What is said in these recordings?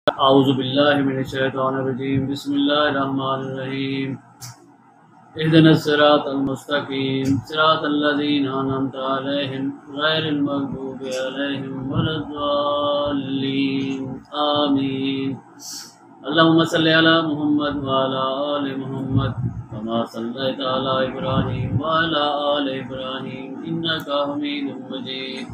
اعوذ باللہ من الشیطان الرجیم بسم اللہ الرحمن الرحیم اهدنا الصراط المستقیم صراط الذین انعمت علیہم غیر المغضوب علیہم ولا الضالین آمین اللہم صلی علی محمد وعلی آل محمد كما صلیت علی ابراہیم وعلی آل ابراہیم انک حمید مجید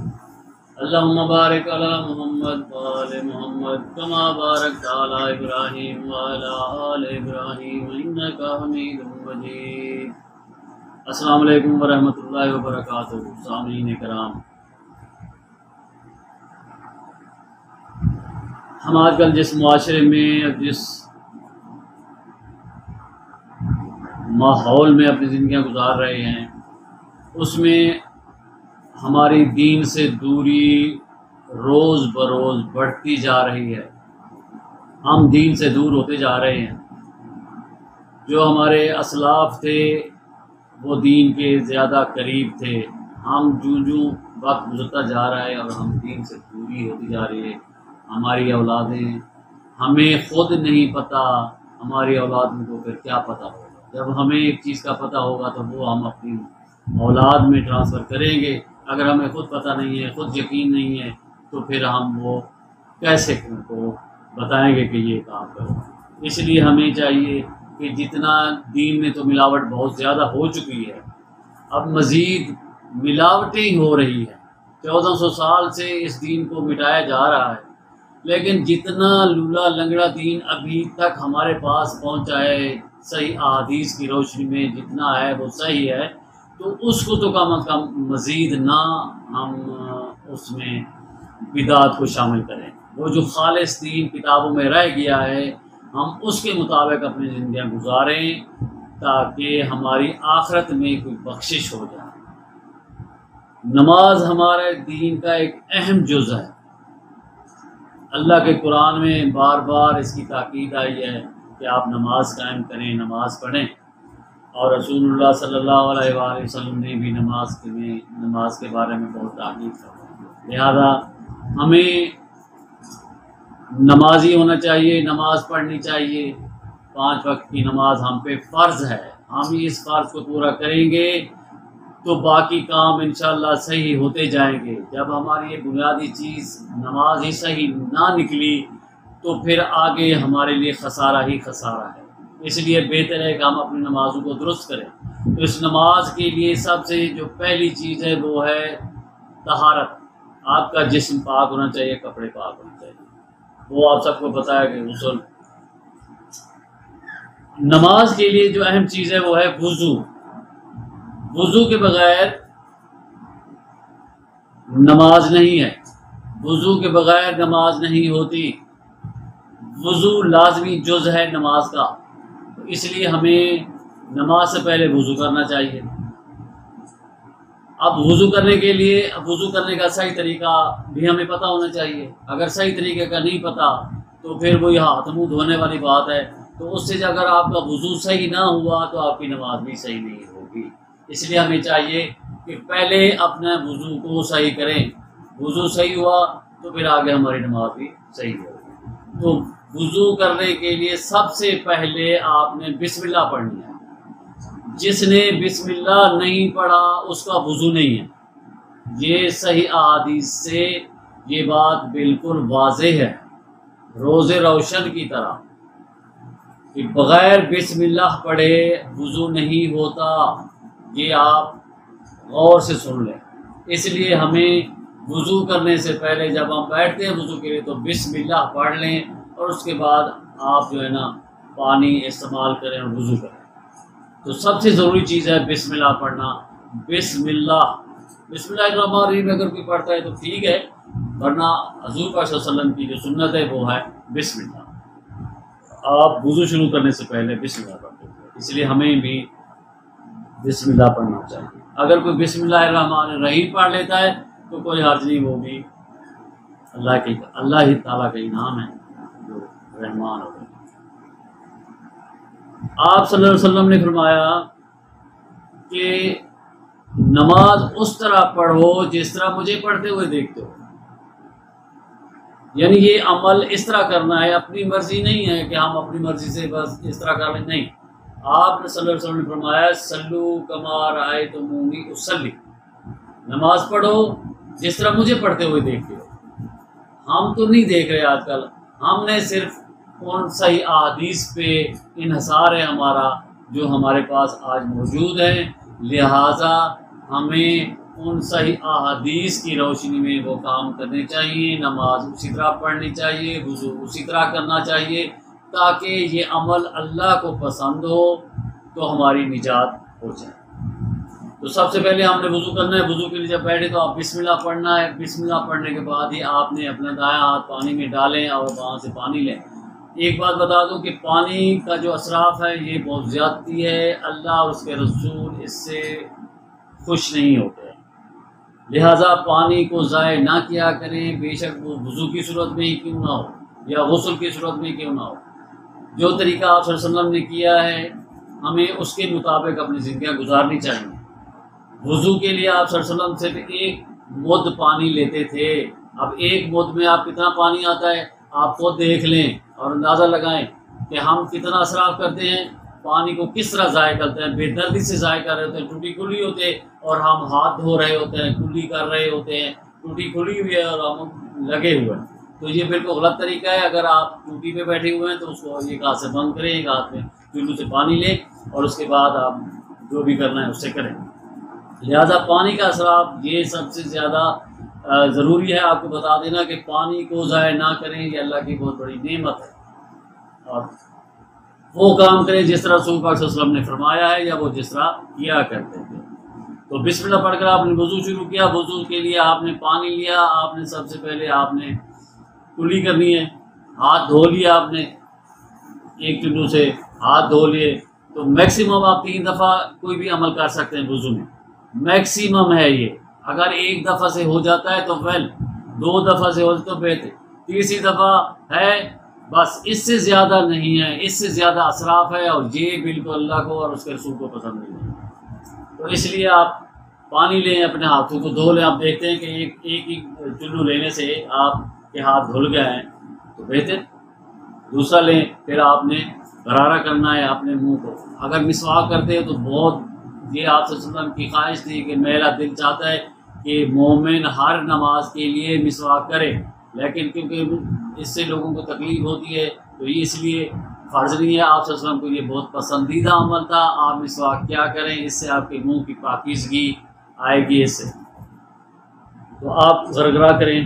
اللهم بارك على محمد وعلى محمد كما باركت على إبراهيم وعلى آل إبراهيم إنك حميد مجيد۔ السلام علیکم ورحمۃ اللہ وبرکاتہ۔ سامعین کرام، ہم آج کل جس معاشرے میں جس ماحول میں اپنی زندگیاں گزار رہے ہیں، اس میں ہماری دین سے دوری روز بروز بڑھتی جا رہی ہے۔ ہم دین سے دور ہوتے جا رہے ہیں۔ جو ہمارے اسلاف تھے وہ دین کے زیادہ قریب تھے۔ ہم جوں وقت گزرتا جا رہا ہے اور ہم دین سے دوری ہوتی جا رہی ہے۔ ہماری اولادیں، ہمیں خود نہیں پتہ ہماری اولاد کو پھر کیا پتہ ہوگا۔ جب ہمیں ایک چیز کا پتہ ہوگا تو وہ ہم اپنی اولاد میں ٹرانسفر کریں گے۔ اگر ہمیں خود پتہ نہیں ہے، خود یقین نہیں ہے، تو پھر ہم وہ کیسے ان کو بتائیں گے کہ یہ کام کرو۔ اس لیے ہمیں چاہیے کہ جتنا دین میں تو ملاوٹ بہت زیادہ ہو چکی ہے، اب مزید ملاوٹیں ہو رہی ہے۔ 1400 سال سے اس دین کو مٹایا جا رہا ہے، لیکن جتنا لولا لنگڑا دین ابھی تک ہمارے پاس پہنچا ہے، صحیح احادیث کی روشنی میں جتنا ہے وہ صحیح ہے، تو اس کو تو کم از کم مزید نہ ہم اس میں بدعت کو شامل کریں۔ وہ جو خالص دین کتابوں میں رہ گیا ہے، ہم اس کے مطابق اپنی زندگیاں گزاریں تاکہ ہماری آخرت میں کوئی بخشش ہو جائے۔ نماز ہمارے دین کا ایک اہم جز ہے۔ اللہ کے قرآن میں بار بار اس کی تاکید آئی ہے کہ آپ نماز قائم کریں، نماز پڑھیں، اور رسول اللہ صلی اللہ علیہ وآلہ وسلم نے بھی نماز کے بارے میں بہت تاکید کی۔ لہذا ہمیں نمازی ہونا چاہیے، نماز پڑھنی چاہیے۔ 5 وقت کی نماز ہم پہ فرض ہے۔ ہم اس فرض کو پورا کریں گے تو باقی کام انشاءاللہ صحیح ہوتے جائیں گے۔ جب ہماری یہ بنیادی چیز نماز ہی صحیح نہ نکلی تو پھر آگے ہمارے لیے خسارہ ہی خسارہ ہے۔ اس لیے بہتر ہے کہ ہم اپنی نمازوں کو درست کریں۔ تو اس نماز کے لیے سب سے جو پہلی چیز ہے وہ ہے طہارت۔ آپ کا جسم پاک ہونا چاہیے، کپڑے پاک ہونے چاہیے۔ وہ آپ سب کو پتہ ہے کہ غسل۔ نماز کے لیے جو اہم چیز ہے وہ ہے وضو۔ وضو کے بغیر نماز نہیں ہے، وضو کے بغیر نماز نہیں ہوتی۔ وضو لازمی جز ہے نماز کا، اس لیے ہمیں نماز سے پہلے وضو کرنا چاہیے۔ اب وضو کرنے کا صحیح طریقہ بھی ہمیں پتہ ہونا چاہیے۔ اگر صحیح طریقے کا نہیں پتہ تو پھر وہی ہاتھ منہ دھونے والی بات ہے، تو اس سے اگر آپ کا وضو صحیح نہ ہوا تو آپ کی نماز بھی صحیح نہیں ہوگی۔ اس لیے ہمیں چاہیے کہ پہلے اپنے وضو کو صحیح کریں۔ وضو صحیح ہوا تو پھر آگے ہماری نماز بھی صحیح ہوگی۔ تو وضو کرنے کے لیے سب سے پہلے آپ نے بسم اللہ پڑھنی ہے۔ جس نے بسم اللہ نہیں پڑھا اس کا وضو نہیں ہے۔ یہ صحیح احادیث سے یہ بات بالکل واضح ہے، روز روشن کی طرح، کہ بغیر بسم اللہ پڑھے وضو نہیں ہوتا۔ یہ آپ غور سے سن لیں۔ اس لیے ہمیں وضو کرنے سے پہلے جب ہم بیٹھتے ہیں وضو کے لیے تو بسم اللہ پڑھ لیں، اور اس کے بعد آپ جو ہے نا پانی استعمال کریں اور وضو کریں۔ تو سب سے ضروری چیز ہے بسم اللہ پڑھنا۔ بسم اللہ الرحمن الرحیم اگر کوئی پڑھتا ہے تو ٹھیک ہے، ورنہ حضور پاک صلی اللہ علیہ وسلم کی جو سنت ہے وہ ہے بسم اللہ۔ آپ وضو شروع کرنے سے پہلے بسم اللہ پڑھتے ہیں، اس لیے ہمیں بھی بسم اللہ پڑھنا چاہیے۔ اگر کوئی بسم اللہ الرحمن الرحیم پڑھ لیتا ہے تو کوئی حرج نہیں، وہ بھی اللہ ہی تعالیٰ کا انعام ہے جو رحمان ہو۔ آپ صلی اللہ علیہ وسلم نے فرمایا کہ نماز اس طرح پڑھو جس طرح مجھے پڑھتے ہوئے دیکھتے ہو۔ یعنی یہ عمل اس طرح کرنا ہے، اپنی مرضی نہیں ہے کہ ہم اپنی مرضی سے بس اس طرح کر لیں، نہیں۔ آپ نے صلی اللہ علیہ وسلم نے فرمایا سلو کما رأیتمونی اصلی، نماز پڑھو جس طرح مجھے پڑھتے ہوئے دیکھتے ہو۔ ہم تو نہیں دیکھ رہے آج کل، ہم نے صرف ان صحیح احادیث پہ انحصار ہے ہمارا جو ہمارے پاس آج موجود ہے، لہٰذا ہمیں ان صحیح احادیث کی روشنی میں وہ کام کرنے چاہیے، نماز اسی طرح پڑھنی چاہیے، وضو اسی طرح کرنا چاہیے، تاکہ یہ عمل اللہ کو پسند ہو تو ہماری نجات ہو جائے۔ تو سب سے پہلے ہم نے وضو کرنا ہے، وضو کے لیے جب بیٹھے تو آپ بسم اللہ پڑھنا ہے، بسم اللہ پڑھنے کے بعد ہی آپ نے اپنا دایاں ہاتھ پانی میں ڈالیں اور وہاں سے پانی لیں۔ ایک بات بتا دوں کہ پانی کا جو اسراف ہے یہ بہت زیادتی ہے، اللہ اور اس کے رسول اس سے خوش نہیں ہوتے، لہٰذا پانی کو ضائع نہ کیا کریں، بے شک وہ وضو کی صورت میں ہی کیوں نہ ہو یا غسل کی صورت میں کیوں نہ ہو۔ جو طریقہ آپ صلی اللہ علیہ وسلم نے کیا ہے ہمیں اس کے مطابق اپنی زندگیاں گزارنی چاہیے۔ وضو کے لیے آپ صلی اللہ علیہ وسلم صرف ایک مد پانی لیتے تھے، اب ایک مد میں آپ کتنا پانی آتا ہے آپ خود دیکھ لیں اور اندازہ لگائیں کہ ہم کتنا اسراف کرتے ہیں، پانی کو کس طرح ضائع کرتے ہیں، بے دردی سے ضائع کر رہے ہوتے ہیں، ٹوٹی کھلی ہوتے اور ہم ہاتھ دھو رہے ہوتے ہیں، کلی کر رہے ہوتے ہیں، ٹوٹی کھلی ہوئی ہے اور ہم لگے ہوئے ہیں۔ تو یہ بالکل غلط طریقہ ہے۔ اگر آپ ٹوٹی پہ بیٹھے ہوئے ہیں تو اس کو ایک ہاتھ سے بند کریں، ایک ہاتھ میں چلو سے پانی لیں اور اس کے بعد آپ جو بھی کرنا ہے اس سے کریں۔ لہذا پانی کا اسراف یہ سب سے زیادہ ضروری ہے آپ کو بتا دینا کہ پانی کو ضائع نہ کریں، یہ اللہ کی بہت بڑی نعمت ہے، اور وہ کام کریں جس طرح رسول پاک صلی اللہ علیہ وسلم نے فرمایا ہے یا وہ جس طرح کیا کرتے تھے۔ تو بسم اللہ پڑھ کر آپ نے وضو شروع کیا، وضو کے لیے آپ نے پانی لیا، آپ نے سب سے پہلے آپ نے کلی کرنی ہے، ہاتھ دھو لیا آپ نے، ایک چلو سے ہاتھ دھو لیے۔ تو میکسیمم آپ 3 دفعہ کوئی بھی عمل کر سکتے ہیں وضو میں، میکسیمم ہے یہ۔ اگر ایک دفعہ سے ہو جاتا ہے تو ویل، 2 دفعہ سے ہو جاتا تو بہتر، تیسری دفعہ ہے بس، اس سے زیادہ نہیں ہے، اس سے زیادہ اسراف ہے اور یہ بالکل اللہ کو اور اس کے رسول کو پسند نہیں ہے۔ تو اس لیے آپ پانی لیں، اپنے ہاتھوں کو دھو لیں۔ آپ دیکھتے ہیں کہ ایک ہی چلو لینے سے آپ کے ہاتھ دھل گئے ہیں تو بہتر، دوسرا لیں، پھر آپ نے غرارہ کرنا ہے اپنے منہ کو۔ اگر مسواک کرتے ہیں تو بہت، یہ آپ صلی اللہ علیہ وسلم کی خواہش تھی کہ میرا دل چاہتا ہے کہ مومن ہر نماز کے لیے مسواک کرے، لیکن کیونکہ اس سے لوگوں کو تکلیف ہوتی ہے تو یہ اس لیے فرض نہیں ہے۔ آپ صلی اللہ علیہ وسلم کو یہ بہت پسندیدہ عمل تھا، آپ مسواک کیا کریں، اس سے آپ کے منہ کی پاکیزگی آئے گی اس سے۔ تو آپ غرغرہ کریں۔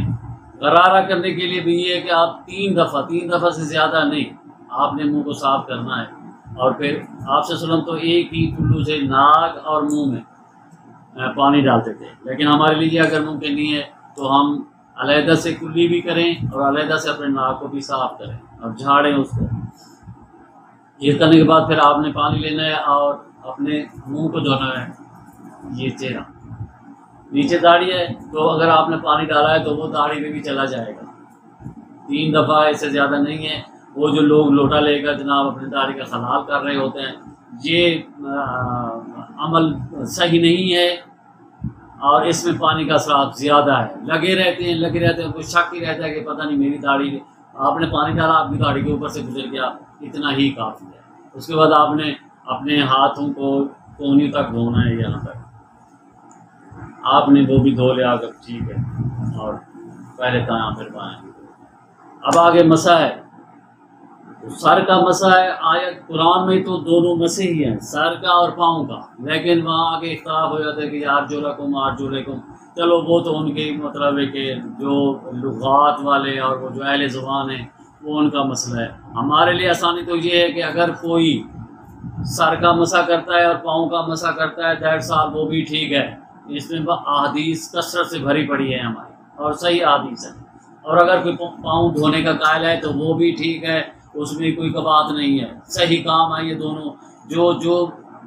غرارہ کرنے کے لیے بھی یہ ہے کہ آپ 3 دفعہ سے زیادہ نہیں، آپ نے منہ کو صاف کرنا ہے۔ اور پھر آپ صلی اللہ علیہ وسلم تو ایک ہی چلو سے ناک اور منہ میں پانی ڈالتے تھے، لیکن ہمارے لیے اگر ممکن نہیں ہے تو ہم علیحدہ سے کلی بھی کریں اور علیحدہ سے اپنے ناک کو بھی صاف کریں اور جھاڑیں اس کو۔ یہ کرنے کے بعد پھر آپ نے پانی لینا ہے اور اپنے منہ کو دھونا ہے، یہ چہرہ، نیچے داڑھی ہے تو اگر آپ نے پانی ڈالا ہے تو وہ داڑھی پہ بھی چلا جائے گا۔ 3 دفعہ اس سے زیادہ نہیں ہے۔ وہ جو لوگ لوٹا لے کر جناب اپنی داڑھی کا خلال کر رہے ہوتے ہیں، یہ عمل صحیح نہیں ہے اور اس میں پانی کا اسراف زیادہ ہے۔ لگے رہتے ہیں، کوئی شک ہی رہتا ہے کہ پتہ نہیں میری داڑھی، آپ نے پانی ڈالا، آپ کی داڑھی کے اوپر سے گزر گیا، اتنا ہی کافی ہے۔ اس کے بعد آپ نے اپنے ہاتھوں کو کونی تک دھونا ہے، یہاں تک آپ نے وہ بھی دھو لیا اگر ٹھیک ہے، اور پہلے دایاں پھر بایاں۔ اب آگے مسح ہے، سر کا مسح ہے۔ آیت قرآن میں تو دونوں مسح ہی ہیں، سر کا اور پاؤں کا، لیکن وہاں آگے اختلاف ہو جاتا ہے کہ ارجلکم ارجلکم، چلو وہ تو ان کے مطلب ہے کہ جو لغات والے اور وہ جو اہل زبان ہیں وہ ان کا مسئلہ ہے۔ ہمارے لیے آسانی تو یہ ہے کہ اگر کوئی سر کا مسح کرتا ہے اور پاؤں کا مسح کرتا ہے دیڑھ سال، وہ بھی ٹھیک ہے۔ اس میں احادیث کثرت سے بھری پڑی ہے ہماری اور صحیح احادیث ہے۔ اور اگر کوئی پاؤں دھونے کا قائل ہے تو وہ بھی ٹھیک ہے، اس میں کوئی بات نہیں ہے، صحیح کام ہے یہ دونوں۔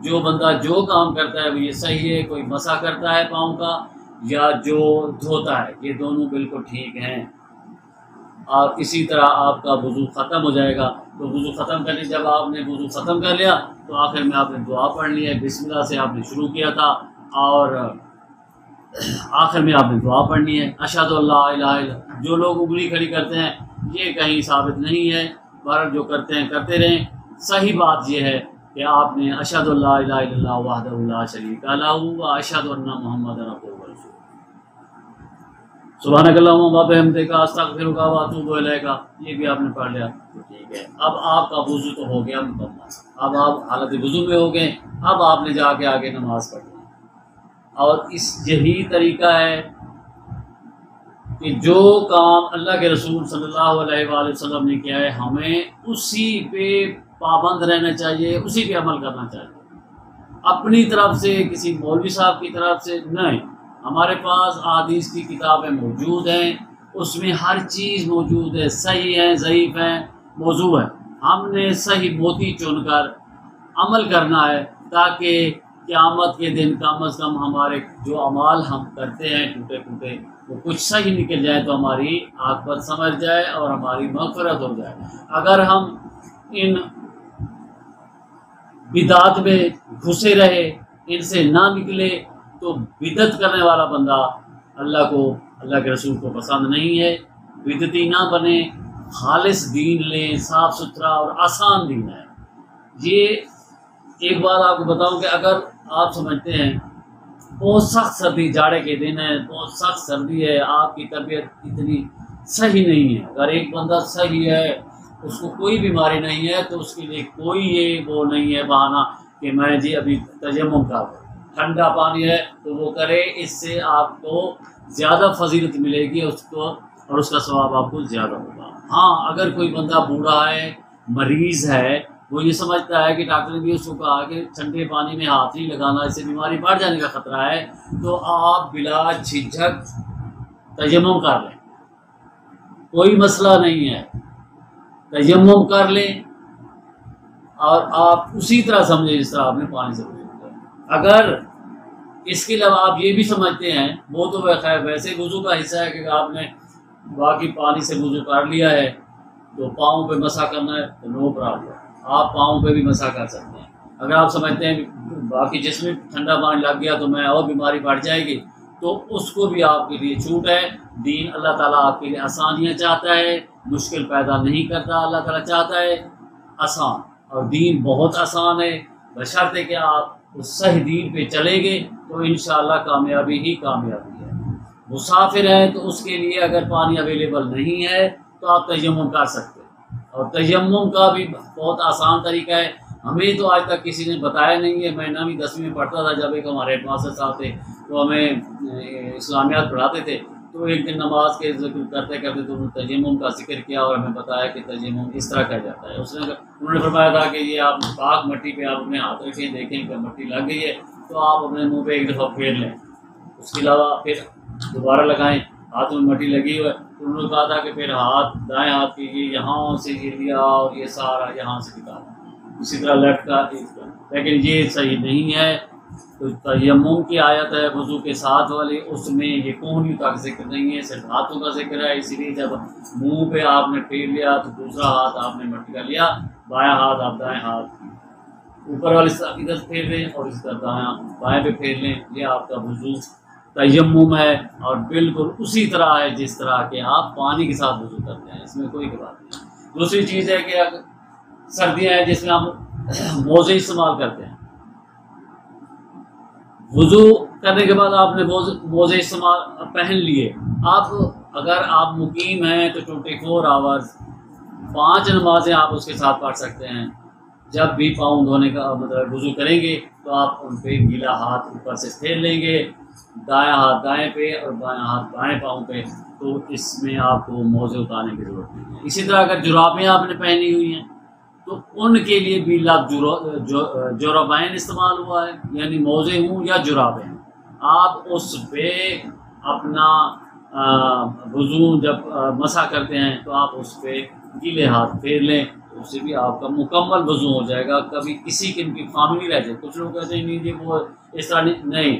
جو بندہ جو کام کرتا ہے وہ یہ صحیح ہے، کوئی مسح کرتا ہے پاؤں کا یا جو دھوتا ہے، یہ دونوں بالکل ٹھیک ہیں۔ اور اسی طرح آپ کا وضو ختم ہو جائے گا۔ تو وضو ختم کرنے، جب آپ نے وضو ختم کر لیا تو آخر میں آپ نے دعا پڑھ لی ہے، بسم اللہ سے آپ نے شروع کیا تھا اور آخر میں آپ نے دعا پڑھنی ہے، اشہد ان لا الہ الا اللہ۔ جو لوگ انگلی کھڑی کرتے ہیں یہ کہیں ثابت نہیں ہے، بہرحال جو کرتے ہیں کرتے رہیں۔ صحیح بات یہ ہے کہ آپ نے اشہد ان لا الہ الا اللہ وحدہ لا شریک لہ و اشہد ان محمد عبدہ ورسولہ۔ سبحانک اللہم و بحمدک استغفرک و اتوب الیک، یہ بھی آپ نے پڑھ لیا تو ٹھیک ہے۔ اب آپ کا وضو تو ہو گیا مکمل، اب آپ حالت وضو میں ہو گئے، اب آپ نے جا کے آگے نماز پڑھنی ہے۔ اور اس یہی طریقہ ہے کہ جو کام اللہ کے رسول صلی اللہ علیہ وآلہ وسلم نے کیا ہے ہمیں اسی پہ پابند رہنا چاہیے، اسی پہ عمل کرنا چاہیے، اپنی طرف سے کسی مولوی صاحب کی طرف سے نہیں۔ ہمارے پاس احادیث کی کتابیں موجود ہیں، اس میں ہر چیز موجود ہے، صحیح ہے، ضعیف ہے، موضوع ہے۔ ہم نے صحیح موتی چن کر عمل کرنا ہے تاکہ قیامت کے دن کم از کم ہمارے جو اعمال ہم کرتے ہیں ٹوٹے ٹوٹے وہ کچھ صحیح نکل جائے تو ہماری عاقبت سمجھ جائے اور ہماری مغفرت ہو جائے۔ اگر ہم ان بدعات میں گھسے رہے، ان سے نہ نکلے تو بدعت کرنے والا بندہ اللہ کے رسول کو پسند نہیں ہے۔ بدعتی نہ بنے، خالص دین لیں، صاف ستھرا اور آسان دین ہے۔ یہ ایک بات آپ کو بتاؤں کہ اگر آپ سمجھتے ہیں بہت سخت سردی، جاڑے کے دن ہے، بہت سخت سردی ہے، آپ کی طبیعت اتنی صحیح نہیں ہے، اگر ایک بندہ صحیح ہے، اس کو کوئی بیماری نہیں ہے تو اس کے لیے کوئی یہ وہ نہیں ہے بہانہ کہ میں جی ابھی تیمم کر دوں، ٹھنڈا پانی ہے تو وہ کرے، اس سے آپ کو زیادہ فضیلت ملے گی اس کو اور اس کا ثواب آپ کو زیادہ ہوگا۔ ہاں اگر کوئی بندہ بوڑھا ہے، مریض ہے، وہ یہ سمجھتا ہے کہ ڈاکٹر نے بھی اس کو کہا کہ ٹھنڈے پانی میں ہاتھ نہیں لگانا، اس سے بیماری بڑھ جانے کا خطرہ ہے، تو آپ بلا جھجھک تیمم کر لیں، کوئی مسئلہ نہیں ہے، تیمم کر لیں اور آپ اسی طرح سمجھیں جس طرح آپ نے پانی سے وضو کیا۔ اگر اس کے علاوہ آپ یہ بھی سمجھتے ہیں، وہ تو خیر ویسے وضو کا حصہ ہے کہ آپ نے باقی پانی سے وضو کر لیا ہے تو پاؤں پہ مسح کرنا ہے تو نو پرابلم، آپ پاؤں پہ بھی مسح کر سکتے ہیں۔ اگر آپ سمجھتے ہیں کہ باقی جسم میں ٹھنڈا پانی لگ گیا تو میں اور بیماری بڑھ جائے گی تو اس کو بھی آپ کے لیے چھوٹ ہے۔ دین اللہ تعالیٰ آپ کے لیے آسانیاں چاہتا ہے، مشکل پیدا نہیں کرتا، اللہ تعالیٰ چاہتا ہے آسان، اور دین بہت آسان ہے، بشرطے کہ آپ اس صحیح دین پہ چلیں گے تو انشاءاللہ کامیابی ہی کامیابی ہے۔ مسافر ہے تو اس کے لیے اگر پانی اویلیبل نہیں ہے تو آپ تیمم کر سکتے ہیں، اور تیمم کا بھی بہت آسان طریقہ ہے، ہمیں تو آج تک کسی نے بتایا نہیں ہے۔ میں 9ویں 10ویں میں پڑھتا تھا جب ایک ہمارے ہیڈ ماسٹر صاحب تھے تو ہمیں اسلامیات پڑھاتے تھے، تو ایک دن نماز کے ذکر کرتے کرتے تو انہوں نے تیمم کا ذکر کیا اور ہمیں بتایا کہ تیمم اس طرح کیا جاتا ہے۔ انہوں نے فرمایا تھا کہ یہ آپ پاک مٹی پہ آپ اپنے ہاتھ رکھیں، دیکھیں کہ مٹی لگ گئی ہے تو آپ اپنے منہ پہ ایک دفعہ پھیر لیں، اس کے علاوہ پھر دوبارہ لگائیں، ہاتھ میں مٹی لگی ہوئی ہے۔ انہوں نے کہا تھا کہ پھر ہاتھ دائیں ہاتھ کی یہاں سے یہ لیا اور یہ سارا یہاں سے نکالا، اسی طرح لیفٹ کا، لیکن یہ صحیح نہیں ہے۔ تو تیمم کی آیت ہے وضو کے ساتھ والی، اس میں یہ کونیوں کا ذکر نہیں ہے، صرف ہاتھوں کا ذکر ہے، اسی لیے جب منہ پہ آپ نے پھیر لیا تو دوسرا ہاتھ آپ نے مٹی کا لیا، بایاں ہاتھ آپ دائیں ہاتھ اوپر والی کی طرف پھیر لیں اور اس طرح دایاں بائیں پہ پھیر لیں، یہ آپ کا وضو تیمم ہے، اور بالکل اسی طرح ہے جس طرح کہ آپ پانی کے ساتھ وضو کرتے ہیں، اس میں کوئی بات نہیں۔ دوسری چیز ہے کہ سردیاں ہیں جس میں ہم موزے استعمال کرتے ہیں، وضو کرنے کے بعد آپ نے موزے استعمال پہن لیے، اگر آپ مقیم ہیں تو 24 آورز 5 نمازیں آپ اس کے ساتھ پڑھ سکتے ہیں۔ جب بھی پاؤں دھونے کا مطلب وضو کریں گے تو آپ ان پہ گیلا ہاتھ اوپر سے پھیر لیں گے، دایاں ہاتھ دائیں پہ اور بایاں ہاتھ بائیں پاؤں پہ، تو اس میں آپ کو موزے اتارنے کی ضرورت نہیں ہے۔ اسی طرح اگر جرابیں آپ نے پہنی ہوئی ہیں تو ان کے لیے بھی لفظ جوربین استعمال ہوا ہے، یعنی موزے ہوں یا جرابیں ہوں، آپ اس پہ اپنا وضو جب مسح کرتے ہیں تو آپ اس پہ گیلے ہاتھ پھیر لیں، اس سے بھی آپ کا مکمل وضو ہو جائے گا، کبھی کسی کی خامی نہیں رہ جائے۔ کچھ لوگ کہتے ہیں نہیں جی وہ اس طرح نہیں،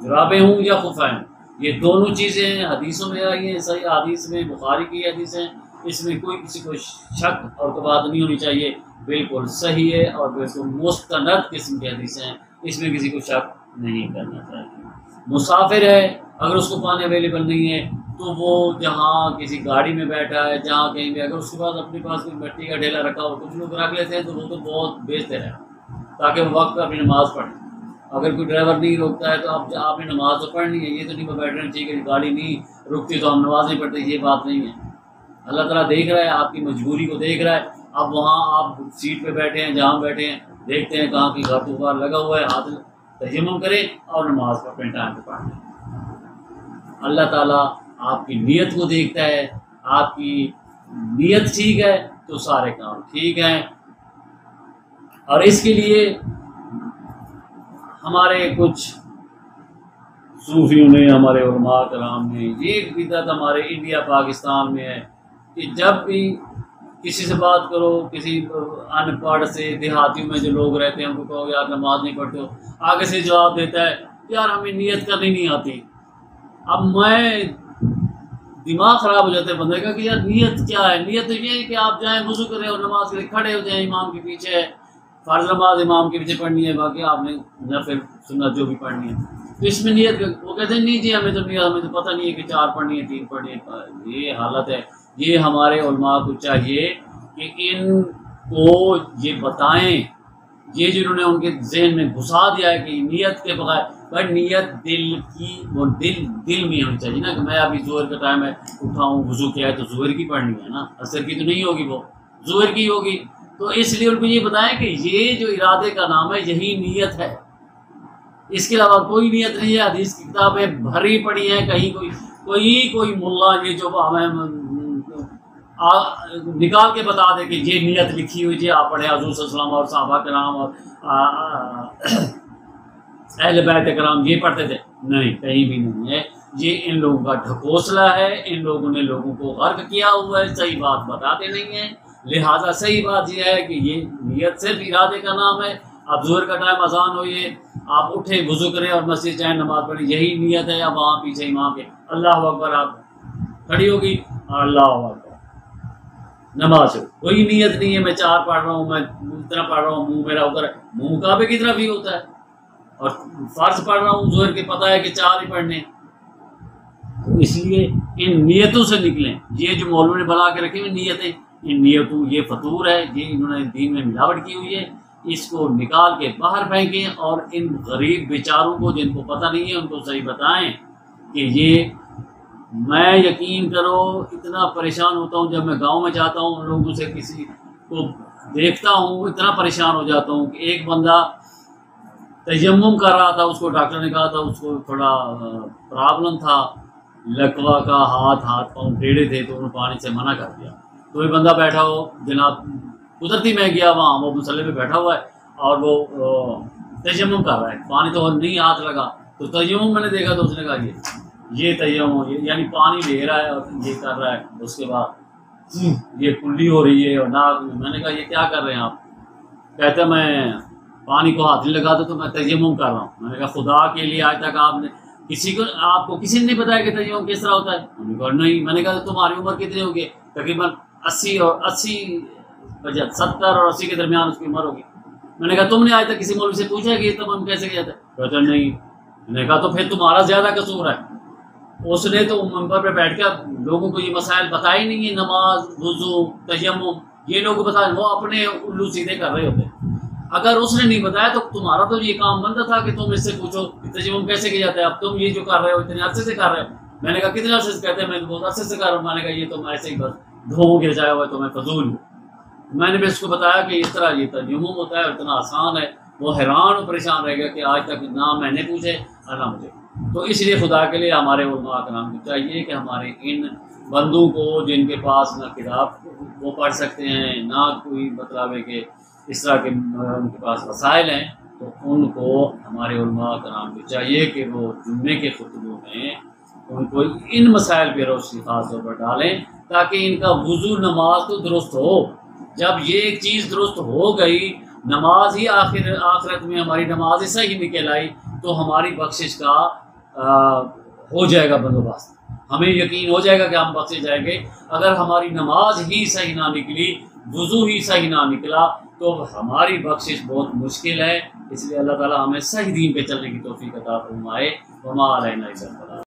جرابیں ہوں یا خفین، یہ دونوں چیزیں حدیثوں میں آئی ہیں، صحیح حدیث میں، بخاری کی حدیثیں، اس میں کوئی کسی کو شک اور بات نہیں ہونی چاہیے، بالکل صحیح ہے اور بالکل مستند قسم کی حدیثیں ہیں، اس میں کسی کو شک نہیں کرنا چاہیے۔ مسافر ہے اگر اس کو پانی اویلیبل نہیں ہے تو وہ جہاں کسی گاڑی میں بیٹھا ہے جہاں کہیں بھی اگر اس کے پاس اپنے پاس کوئی مٹی کا ڈھیلا رکھا ہو کچھ لوگ رکھ لیتے ہیں تو وہ تو بہت بہتر ہے تاکہ وہ وقت پہ اپنی نماز پڑھیں. اگر کوئی ڈرائیور نہیں روکتا ہے تو آپ نے نماز تو پڑھنی ہے. یہ تو نہیں بیٹھ رہے ٹھیک ہے گاڑی نہیں رکتی تو ہم نماز نہیں پڑھتے, یہ بات نہیں ہے. اللہ تعالیٰ دیکھ رہا ہے آپ کی مجبوری کو دیکھ رہا ہے. اب وہاں آپ سیٹ پہ بیٹھے ہیں جہاں بیٹھے ہیں دیکھتے ہیں کہاں کی گھر تو لگا ہوا ہے ہاتھ تیمم کریں اور نماز کو اپنے ٹائم پہ پڑھ لیں. اللہ تعالیٰ آپ کی نیت کو دیکھتا ہے. آپ کی نیت ٹھیک ہے تو سارے کام ٹھیک ہیں. اور اس کے لیے ہمارے کچھ صوفیوں نے ہمارے علماء کرام نے یہ بدعت ہمارے انڈیا پاکستان میں ہے کہ جب بھی کسی سے بات کرو کسی ان پڑھ سے دیہاتیوں میں جو لوگ رہتے ہیں ان کو کہو یار نماز نہیں پڑھتے ہو آگے سے جواب دیتا ہے یار ہمیں نیت کرنی نہیں آتی. اب میں دماغ خراب ہو جاتا ہے بندے کا کہ یار نیت کیا ہے. نیت تو یہ ہے کہ آپ جائیں وضو کریں اور نماز کے لیے کھڑے ہو جائیں امام کے پیچھے. فرض نماز امام کے پیچھے پڑھنی ہے باقی آپ نے نفل سنت جو بھی پڑھنی ہے تو اس میں نیت وہ کہتے ہیں نہیں جی ہمیں تو نیت ہمیں تو پتہ نہیں ہے کہ 4 پڑھنی ہے 3 پڑھنی ہے. یہ حالت ہے. یہ ہمارے علماء کو چاہیے کہ ان کو یہ بتائیں. یہ جنہوں نے ان کے ذہن میں گھسا دیا ہے کہ نیت کے بغیر بھائی نیت دل کی وہ دل میں ہونی چاہیے نا کہ میں ابھی ظہر کا ٹائم ہے اٹھا ہوں وضو کیا ہے تو ظہر کی پڑھنی ہے نا عصر کی تو نہیں ہوگی وہ ظہر کی ہوگی. تو اس لیے ان کو یہ بتائیں کہ یہ جو ارادے کا نام ہے یہی نیت ہے. اس کے علاوہ کوئی نیت نہیں ہے. حدیث کی کتابیں بھری پڑی ہیں. کہیں کوئی ملا یہ جو ہمیں نکال کے بتا دے کہ یہ نیت لکھی ہوئی تھی آپ پڑھے حضور صلی اللہ علیہ وسلم اور صحابہ کرام اور اہل بیت کرام یہ پڑھتے تھے. نہیں کہیں بھی نہیں ہے. یہ ان لوگوں کا ڈھکوسلا ہے. ان لوگوں نے لوگوں کو غرق کیا ہوا ہے. صحیح بات بتاتے نہیں ہیں. لہٰذا صحیح بات یہ ہے کہ یہ نیت صرف ارادے کا نام ہے. اب ظہر کا ٹائم اذان ہوئے آپ اٹھے وضو کریں اور مسجد جائیں نماز پڑھیں یہی نیت ہے. اب وہاں پیچھے امام کے اللہ اکبر آپ کھڑی ہوگی اور اللہ اکبر نماز ہو. کوئی نیت نہیں ہے میں 4 پڑھ رہا ہوں میں اتنا پڑھ رہا ہوں منہ میرا ادھر منہ کعبے کی طرف ہی ہوتا ہے اور فرض پڑھ رہا ہوں ظہر کے پتہ ہے کہ 4 ہی پڑھنے. اس لیے ان نیتوں سے نکلیں. یہ جو مولوی نے بنا کے رکھی ہوئی نیتیں ان نیتوں یہ فطور ہے. یہ انہوں نے دین میں ملاوٹ کی ہوئی ہے. اس کو نکال کے باہر پھینکیں اور ان غریب بیچاروں کو جن کو پتہ نہیں ہے ان کو صحیح بتائیں کہ یہ میں یقین کرو اتنا پریشان ہوتا ہوں جب میں گاؤں میں جاتا ہوں ان لوگوں سے کسی کو دیکھتا ہوں اتنا پریشان ہو جاتا ہوں کہ ایک بندہ تیمم کر رہا تھا اس کو ڈاکٹر نے کہا تھا اس کو تھوڑا پرابلم تھا لکوا کا ہاتھ پاؤں ٹیڑھے تھے تو انہوں نے پانی سے منع کر دیا. تو یہ بندہ بیٹھا ہو جناب قدرتی میں گیا وہاں وہ مسئلے پہ بیٹھا ہوا ہے اور وہ تیمم کر رہا ہے پانی تو نہیں ہاتھ لگا تو تیمم میں نے دیکھا تو اس نے کہا یہ تیمم یعنی پانی لے رہا ہے اور یہ کر رہا ہے. اس کے بعد یہ کلی ہو رہی ہے اور ناک میں نے کہا یہ کیا کر رہے ہیں آپ. کہتے میں پانی کو ہاتھ نہیں لگاتا تو میں تیمم کر رہا ہوں. میں نے کہا خدا کے لیے آج تک آپ کو کسی نے نہیں بتایا کہ تیمم کس طرح ہوتا ہے. میں نے کہا نہیں. میں نے کہا تمہاری عمر کتنی ہوگی تقریباً 80 70 اور 80 کے درمیان اس کی عمر ہوگی. میں نے کہا تم نے آج تک کسی مولوی سے پوچھا کہ یہ تیمم کیسے کیا جاتا ہے. کہتا نہیں. میں نے کہا تو پھر تمہارا زیادہ قصور ہے. اس نے تو منبر پہ بیٹھ کر لوگوں کو یہ مسائل بتائے نہیں ہیں نماز وضو تیمم یہ لوگ بتائے وہ اپنے الو سیدھے کر رہے ہوتے. اگر اس نے نہیں بتایا تو تمہارا تو یہ کام بنتا تھا کہ تم اس سے پوچھو تیمم کیسے کیا جاتا ہے. اب تم یہ جو کر رہے ہو اتنے عرصے سے کر رہے ہو. میں نے کہا کتنے عرصے سے کہتے ہیں میں بہت عرصے سے کر رہا ہوں. میں نے کہا یہ تو ایسے ہی بس دھوؤں گر جایا ہوا ہے تو میں فضول ہوں. میں نے بھی اس کو بتایا کہ اس طرح یہ تیمم ہوتا ہے اتنا آسان ہے. وہ حیران اور پریشان رہ گیا کہ آج تک نہ میں نے پوچھے اور نہ مجھے. تو اس لیے خدا کے لیے ہمارے علماء کرام کو چاہیے کہ ہمارے ان بندوں کو جن کے پاس نہ کتاب وہ پڑھ سکتے ہیں نہ کوئی مطلب ہے کہ اس طرح کے ان کے پاس وسائل ہیں تو ان کو ہمارے علماء کرام کو چاہیے کہ وہ جمعے کے خطبوں میں ان کو ان مسائل پہ روشنی خاص طور پر ڈالیں تاکہ ان کا وضو نماز تو درست ہو. جب یہ ایک چیز درست ہو گئی نماز ہی آخرت میں ہماری نماز ہی صحیح نکل آئی تو ہماری بخشش کا ہو جائے گا بندوبست. ہمیں یقین ہو جائے گا کہ ہم بخشے جائیں گے. اگر ہماری نماز ہی صحیح نہ نکلی وضو ہی صحیح نہ نکلا تو ہماری بخشش بہت مشکل ہے، اس لیے اللہ تعالیٰ ہمیں صحیح دین پہ چلنے کی توفیق عطا فرمائے۔ وما علینا الا البلاغ۔